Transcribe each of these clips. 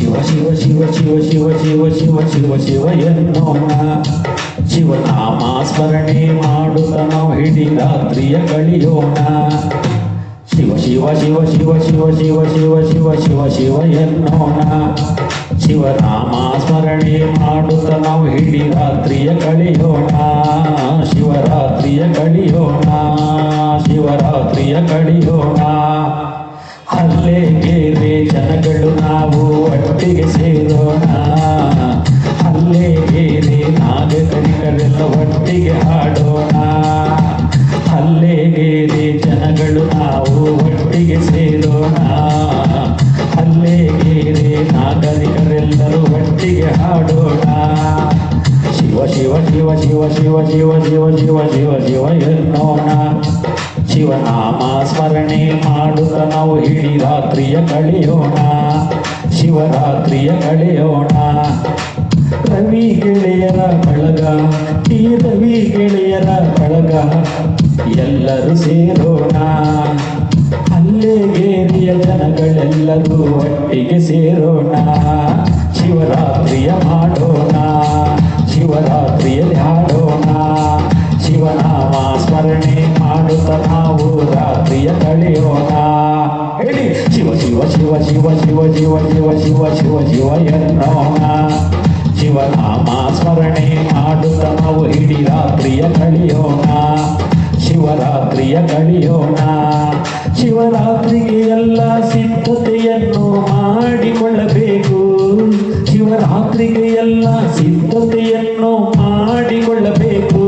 ಶಿವ ಶಿವ ಶಿವ ಶಿವ ಶಿವ ಶಿವ ಶಿವ ಶಿವ ಶಿವ ಎನ್ನೋಣ. ಶಿವನಾಮ ಸ್ಮರಣೆ ಮಾಡುತ್ತ ನಾವು ಇಡೀ ರಾತ್ರಿಯ ಕಳೆಯೋಣ. ಶಿವ ಶಿವ ಶಿವ ಶಿವ ಶಿವ ಶಿವ ಶಿವ ಶಿವ ಶಿವ ಶಿವ ಎನ್ನೋಣ. ಶಿವನಾಮ ಸ್ಮರಣೆ ಮಾಡುತ್ತ ನಾವು ಇಡೀ ರಾತ್ರಿಯ ಕಳೆಯೋಣ. ಶಿವರಾತ್ರಿಯ ಕಳೆಯೋಣ. ಶಿವರಾತ್ರಿಯ ಕಳೆಯೋಣ. ಹಲ್ಲೆಗೇರೆ ಜನಗಳು ನಾವು ಒಟ್ಟಿಗೆ ಸೇರೋಣ. ಹಲ್ಲೆಗೇರೆ ನಾಗರಿಕರೆಲ್ಲ ಒಟ್ಟಿಗೆ ಹಾಡೋಣ. ಹಲ್ಲೆಗೇರೆ ಜನಗಳು ನಾವು ಒಟ್ಟಿಗೆ ಸೇರೋಣ. ಹಲ್ಲೆಗೇರೆ ನಾಗರಿಕರೆಲ್ಲರೂ ಒಟ್ಟಿಗೆ ಹಾಡೋಣ. ಶಿವ ಶಿವ ಶಿವ ಶಿವ ಶಿವ ಶಿವ ಶಿವ ಶಿವ ಶಿವ ಶಿವ ಎನ್ನೋಣ. ಶಿವನಾಮ ಸ್ಮರಣೆ ಮಾಡುತ್ತ ನಾವು ಇಡೀ ರಾತ್ರಿಯ ಕಳೆಯೋಣ. ಶಿವರಾತ್ರಿಯ ಕಳೆಯೋಣ. ರವಿ ಗೆಳೆಯರ ಬಳಗ, ಈ ರವಿ ಗೆಳೆಯರ ಬಳಗ ಎಲ್ಲರೂ ಸೇರೋಣ. ಹಲ್ಲೆಗೇರಿಯ ಜನಗಳೆಲ್ಲರೂ ಒಟ್ಟಿಗೆ ಸೇರೋಣ. ಶಿವರಾತ್ರಿಯ ಮಾಡೋಣ. ಶಿವರಾತ್ರಿಯಲ್ಲಿ ಹಾಡೋಣ. ಶಿವನಾಮ ಸ್ಮರಣೆ ಮಾಡುತ್ತ ನಾವು ರಾತ್ರಿಯ ಕಳೆಯೋಣ. ಹೇಳಿ ಶಿವ ಶಿವ ಶಿವ ಶಿವ ಶಿವ ಶಿವ ಶಿವ ಶಿವ ಶಿವ ಶಿವ ಎನ್ನೋಣ. ಶಿವನಾಮ ಸ್ಮರಣೆ ಮಾಡುತ್ತ ನಾವು ಇಡೀ ರಾತ್ರಿಯ ಕಳೆಯೋಣ. ಶಿವರಾತ್ರಿಯ ಕಳೆಯೋಣ. ಶಿವರಾತ್ರಿಗೆ ಎಲ್ಲ ಸಿದ್ಧತೆಯನ್ನು ಮಾಡಿಕೊಳ್ಳಬೇಕು. ಶಿವರಾತ್ರಿಗೆ ಎಲ್ಲ ಸಿದ್ಧತೆಯನ್ನು ಮಾಡಿಕೊಳ್ಳಬೇಕು.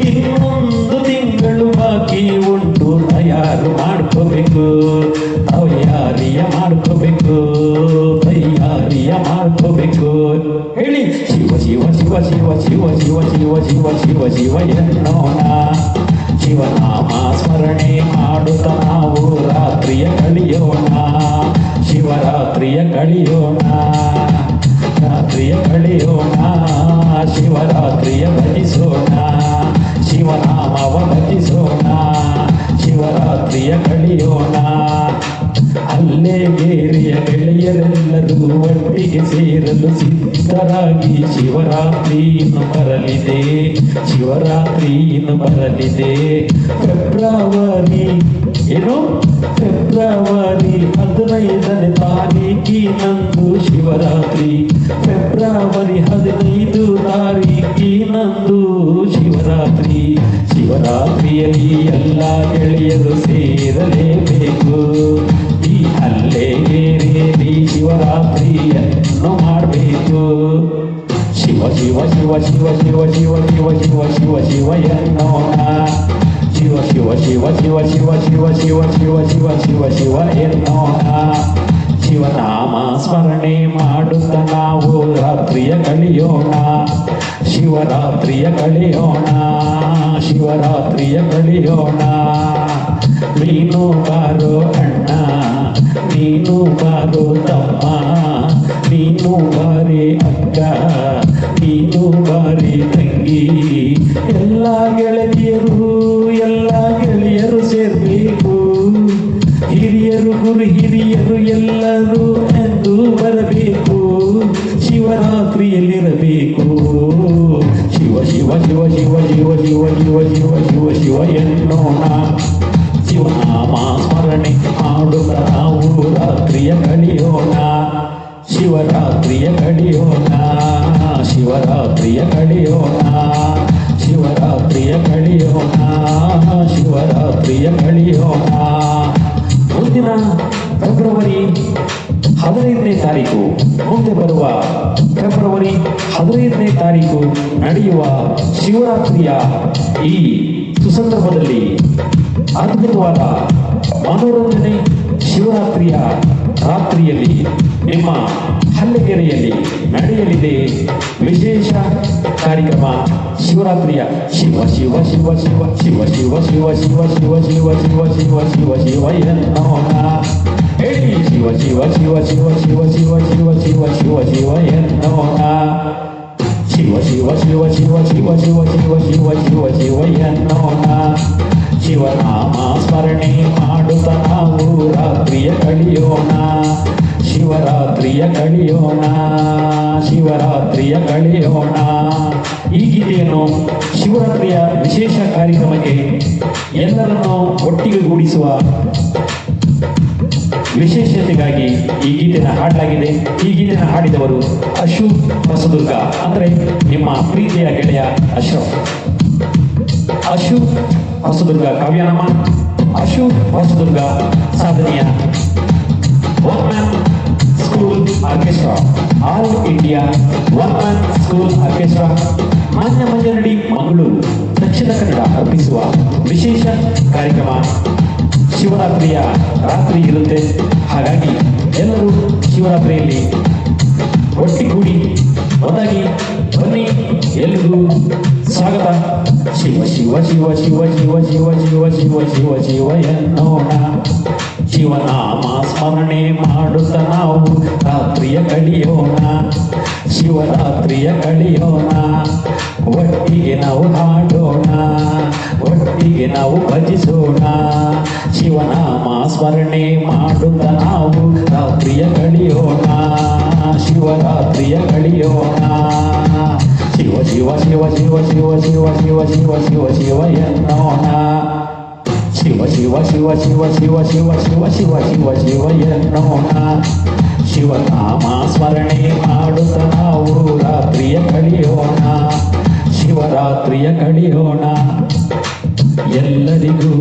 ಇನ್ನೊಂದು ತಿಂಗಳು ಬಾಕಿ ಉಂಟು, ತಯಾರು ಮಾಡ್ಕೋಬೇಕು. ತಯಾರಿಯ ಮಾಡ್ಕೋಬೇಕು. ತಯಾರಿಯ ಮಾಡ್ಕೋಬೇಕು. ಹೇಳಿ ಶಿವ ಶಿವ ಶಿವ ಶಿವ ಶಿವ ಶಿವ ಶಿವ ಶಿವ ಶಿವ ಶಿವ ಎನ್ನೋಣ. ಶಿವನಾಮ ಸ್ಮರಣೆ ಮಾಡುತ್ತ ನಾವು ರಾತ್ರಿಯ ಕಳೆಯೋಣ. ಶಿವರಾತ್ರಿಯ ಕಳೆಯೋಣ. ರಾತ್ರಿಯ ಕಳೆಯೋಣ. ಶಿವರಾತ್ರಿಯ ಭಜಿಸೋಣ. ಶಿವನಾಮವ ಭಜಿಸೋಣ. ಶಿವರಾತ್ರಿಯ ಕಳೆಯೋಣ. ಹಲ್ಲೆಗೇರಿಯ ಗೆಳೆಯರೆಲ್ಲರೂ ಒಟ್ಟಿಗೆ ಸೇರಲು ಸಿದ್ಧರಾಗಿ ಶಿವರಾತ್ರಿ ಇನ್ನು ಬರಲಿದೆ. ಶಿವರಾತ್ರಿ ಇನ್ನು ಬರಲಿದೆ. ಫೆಬ್ರವರಿ 15ನೇ ತಾರೀಕಿನಂದು ಶಿವರಾತ್ರಿ. ಫೆಬ್ರವರಿ 15 ತಾರೀಕಿನಂದು ಶಿವರಾತ್ರಿ. ಶಿವರಾತ್ರಿಯಲ್ಲಿ ಎಲ್ಲ ಗೆಳೆಯರು ಸೇರಲೇಬೇಕು. ಈ ಹಲ್ಲೆಗೇರಿಯಲ್ಲಿ ಶಿವರಾತ್ರಿಯನ್ನು ಮಾಡಬೇಕು. ಶಿವ ಶಿವ ಶಿವ ಶಿವ ಶಿವ ಶಿವ ಶಿವ ಶಿವ ಶಿವ ಶಿವ ಎನ್ನೋಣ. ಶಿವ ಶಿವ ಶಿವ ಶಿವ ಶಿವ ಶಿವ ಶಿವ ಶಿವ ಶಿವ ಶಿವ ಶಿವ ಎನ್ನೋಣ. ಶಿವನಾಮ ಸ್ಮರಣೆ ಮಾಡುತ್ತ ನಾವು ರಾತ್ರಿಯ ಕಳೆಯೋಣ. ಶಿವರಾತ್ರಿಯ ಕಳೆಯೋಣ. ಶಿವರಾತ್ರಿಯ ಕಳೆಯೋಣ. ನೀನು ಬಾರೋ ಅಣ್ಣ, ನೀನು ಬಾರೋ ತಮ್ಮ, ನೀನು ಬಾರಿ ಅಕ್ಕ, ನೀನು ಬಾರಿ ತಂಗಿ. ಎಲ್ಲ ಗೆಳೆಯರು ಸೇರ್ಬೇಕು. ಹಿರಿಯರು ಗುರು ಹಿರಿಯರು ಎಲ್ಲರೂ ಎಂದು ಬರಬೇಕು. ಶಿವರಾತ್ರಿಯಲ್ಲಿರಬೇಕು. ಶಿವ ಶಿವ ಶಿವ ಶಿವ ಶಿವ ಶಿವ ಶಿವ ಶಿವ ಶಿವ ಶಿವ ಎನ್ನೋಣ. ಶಿವನಾಮ ಸ್ಮರಣೆ ಮಾಡುತ್ತ ನಾವು ರಾತ್ರಿಯ ಕಳೆಯೋಣ. ಶಿವರಾತ್ರಿಯ ಕಳೆಯೋಣ. ಶಿವರಾತ್ರಿಯ ಕಳೆಯೋಣ. ಶಿವರಾತ್ರಿಯ ಕಳೆಯೋಣ. ಶಿವರಾತ್ರಿಯ ಕಳೆಯೋಣ. ಮುಂದಿನ ಫೆಬ್ರವರಿ 15ನೇ ತಾರೀಕು, ಮುಂದೆ ಬರುವ ಫೆಬ್ರವರಿ 15ನೇ ತಾರೀಕು ನಡೆಯುವ ಶಿವರಾತ್ರಿಯ ಈ ಸುಸಂದರ್ಭದಲ್ಲಿ ಅದ್ಭುತವಾದ ಮನೋರಂಜನೆ ಶಿವರಾತ್ರಿಯ ರಾತ್ರಿಯಲ್ಲಿ ನಿಮ್ಮ ಹಲ್ಲೆಗೆರೆಯಲ್ಲಿ ನಡೆಯಲಿದೆ ವಿಶೇಷ ಕಾರ್ಯಕ್ರಮ. ಶಿವರಾತ್ರಿಯ ಶಿವ ಶಿವ ಶಿವ ಶಿವ ಶಿವ ಶಿವ ಶಿವ ಶಿವ ಶಿವ ಶಿವ ಶಿವ ಶಿವ ಶಿವ ಶಿವ ಎನ್ನೋಣ. ಹೇಳಿ ಶಿವ ಶಿವ ಶಿವ ಶಿವ ಶಿವ ಶಿವ ಶಿವ ಶಿವ ಶಿವ ಶಿವ ಎನ್ನೋಣ. ಶಿವ ಶಿವ ಶಿವ ಶಿವ ಶಿವ ಶಿವ ಶಿವ ಶಿವ ಶಿವ ಶಿವ ಎನ್ನೋಣ. ಶಿವನಾಮ ಸ್ಮರಣೆ ಮಾಡುತ್ತ ನಾವು ರಾತ್ರಿಯ ಕಳೆಯೋಣ. ಶಿವರಾತ್ರಿ ಶಿವರಾತ್ರಿಯ ಕಳೆಯೋಣ, ಶಿವರಾತ್ರಿಯ ಕಳೆಯೋಣ. ಈ ಗೀತೆಯನ್ನು ಶಿವರಾತ್ರಿಯ ವಿಶೇಷ ಕಾರ್ಯಕ್ರಮಕ್ಕೆ ಎಲ್ಲರನ್ನೂ ಒಟ್ಟಿಗೆ ಗೂಡಿಸುವ ವಿಶೇಷತೆಗಾಗಿ ಈ ಗೀತೆನ ಹಾಡಲಾಗಿದೆ. ಈ ಗೀತೆನ ಹಾಡಿದವರು ಅಶೋಕ್ ಹೊಸದುರ್ಗ, ಅಂದರೆ ನಿಮ್ಮ ಪ್ರೀತಿಯ ಗೆಳೆಯ ಅಶೋಕ್. ಅಶೋಕ್ ಹೊಸದುರ್ಗ ಕಾವ್ಯನಾಮ, ಅಶೋಕ್ ಹೊಸದುರ್ಗ ಸಾಧನೆಯ one man school orchestra, all India one man school orchestra, ಮಾನ್ಯ ಮಂಜನಡಿ ಮಂಗಳೂರು, ದಕ್ಷಿಣ ಕನ್ನಡ ಅರ್ಪಿಸುವ ವಿಶೇಷ ಕಾರ್ಯಕ್ರಮ. ಶಿವರಾತ್ರಿಯ ರಾತ್ರಿ ಇರುತ್ತೆ, ಹಾಗಾಗಿ ಎಲ್ಲರೂ ಶಿವರಾತ್ರಿಯಲ್ಲಿ ಒಟ್ಟಿಗೂಡಿ ಒಂದಾಗಿ ಬನ್ನಿ. ಎಲ್ರಿಗೂ ಸ್ವಾಗತ. ಶಿವ ಶಿವ ಶಿವ ಶಿವ ಶಿವ ಶಿವ ಶಿವ ಶಿವ ಶಿವ ಶಿವ ಎನ್ನೋಣ, ಶಿವನಾಮ ಸ್ಮರಣೆ ಮಾಡುತ್ತ ನಾವು ರಾತ್ರಿಯ ಕಳೆಯೋಣ, ಶಿವರಾತ್ರಿಯ ಕಳೆಯೋಣ. ಒಟ್ಟಿಗೆ ನಾವು ಹಾಡೋಣ, ಒಟ್ಟಿಗೆ ನಾವು ಭಜಿಸೋಣ, ಶಿವನಾಮ ಸ್ಮರಣೆ ಮಾಡುತ್ತ ನಾವು ರಾತ್ರಿಯ ಕಳೆಯೋಣ, ಶಿವರಾತ್ರಿಯ ಕಳೆಯೋಣ. ಶಿವ ಶಿವ ಶಿವ ಶಿವ ಶಿವ ಶಿವ ಶಿವ ಶಿವ ಶಿವ ಶಿವ ಎನ್ನೋಣ, ಶಿವ ಶಿವ ಶಿವ ಶಿವ ಶಿವ ಶಿವ ಶಿವ ಶಿವ ಶಿವ ಶಿವ ಎನ್ನೋಣ. ಶಿವನಾಮ ಸ್ಮರಣೆ ಮಾಡುತ್ತ ನಾವು ರಾತ್ರಿಯ ಕಳೆಯೋಣ, ಶಿವರಾತ್ರಿಯ ಕಳೆಯೋಣ. ಎಲ್ಲರಿಗೂ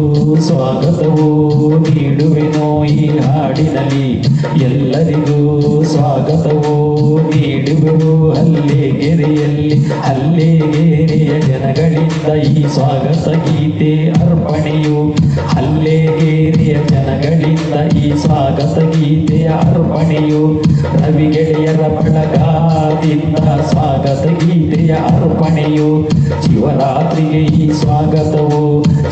ಸ್ವಾಗತವೂ ನೀಡುವೆನೋ ಈ ಹಾಡಿನಲ್ಲಿ, ಎಲ್ಲರಿಗೂ ಸ್ವಾಗತವೂ ನೀಡುವೆವು ಹಲ್ಲೆಗೆರೆಯಲ್ಲಿ. ಹಲ್ಲೆಗೆರೆಯ ಜನಗಳಿಂದ ಈ ಸ್ವಾಗತ ಗೀತೆ ಅರ್ಪಣೆಯು, ಹಲ್ಲೆಗೆರೆಯ ಜನಗಳಿಂದ ಈ ಸ್ವಾಗತ ಗೀತೆಯ ಅರ್ಪಣೆಯು. ರವಿ ಗೆಳೆಯರ ಬಳಗದಿಂದ ಸ್ವಾಗತ ಗೀತೆಯ ಅರ್ಪಣೆಯು. ಶಿವರಾತ್ರಿಗೆ ಈ ಸ್ವಾಗತವು,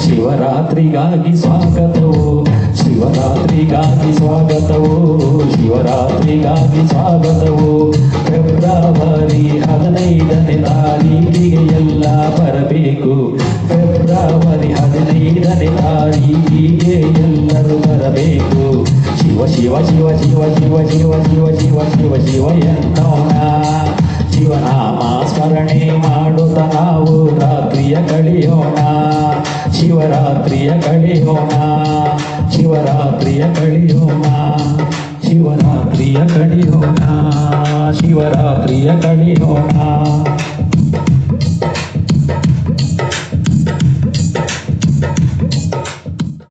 ಶಿವರಾತ್ರಿಗಾಗಿ ಸ್ವಾಗತವು, ಶಿವರಾತ್ರಿಗಾಗಿ ಸ್ವಾಗತವು, ಶಿವರಾತ್ರಿಗಾಗಿ ಸ್ವಾಗತವು. ಫೆಬ್ರವರಿ 15ನೇ ತಾರೀಕಿಗೆ ಎಲ್ಲ ಬರಬೇಕು, ಫೆಬ್ರವರಿ 15ನೇ ತಾರೀಕಿಗೆ ಎಲ್ಲರೂ ಬರಬೇಕು. ಶಿವ ಶಿವ ಶಿವ ಶಿವ ಶಿವ ಶಿವ ಶಿವ ಶಿವ ಶಿವ ಶಿವ ಎನ್ನೋಣ, ಶಿವನಾಮ ಸ್ಮರಣೆ ಮಾಡುತ್ತ ನಾವು ರಾತ್ರಿಯ ಕಳೆಯೋಣ, ಶಿವರಾತ್ರಿಯ ಕಳೆಯೋಣ, ಶಿವರಾತ್ರಿಯ ಕಳೆಯೋಣ, ಶಿವರಾತ್ರಿಯ ಕಳೆಯೋಣ, ಶಿವರಾತ್ರಿಯ ಕಳೆಯೋಣ.